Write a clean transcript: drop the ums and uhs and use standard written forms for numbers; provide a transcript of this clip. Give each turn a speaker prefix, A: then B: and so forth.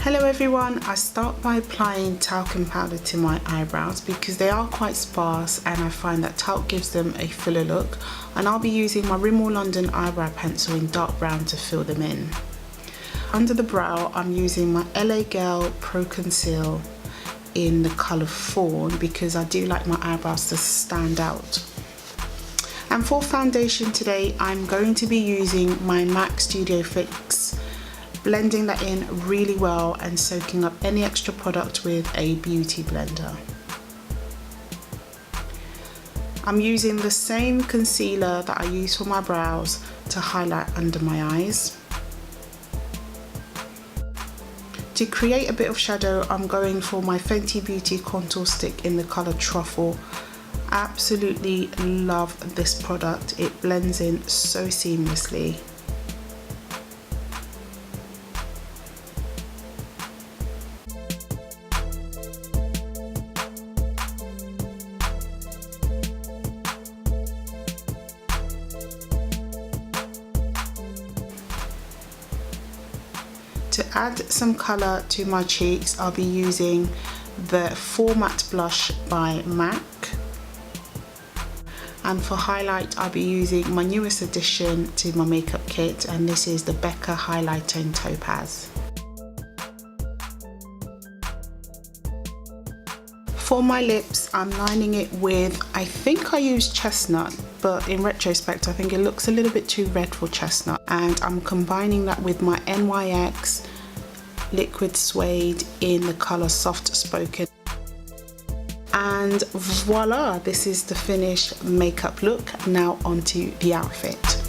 A: Hello everyone, I start by applying talcum powder to my eyebrows because they are quite sparse and I find that talc gives them a fuller look, and I'll be using my Rimmel London eyebrow pencil in dark brown to fill them in. Under the brow I'm using my LA Girl Pro Conceal in the colour Fawn because I do like my eyebrows to stand out. And for foundation today I'm going to be using my MAC Studio Fix, blending that in really well and soaking up any extra product with a beauty blender. I'm using the same concealer that I use for my brows to highlight under my eyes. To create a bit of shadow, I'm going for my Fenty Beauty contour stick in the colour Truffle. Absolutely love this product, it blends in so seamlessly. To add some colour to my cheeks, I'll be using the Format Blush by MAC. And for highlight, I'll be using my newest addition to my makeup kit, and this is the Becca highlighter in Topaz. For my lips, I'm lining it with, I think I used chestnut, but in retrospect I think it looks a little bit too red for chestnut, and I'm combining that with my NYX liquid suede in the colour Soft Spoken. And voila, this is the finished makeup look. Now onto the outfit.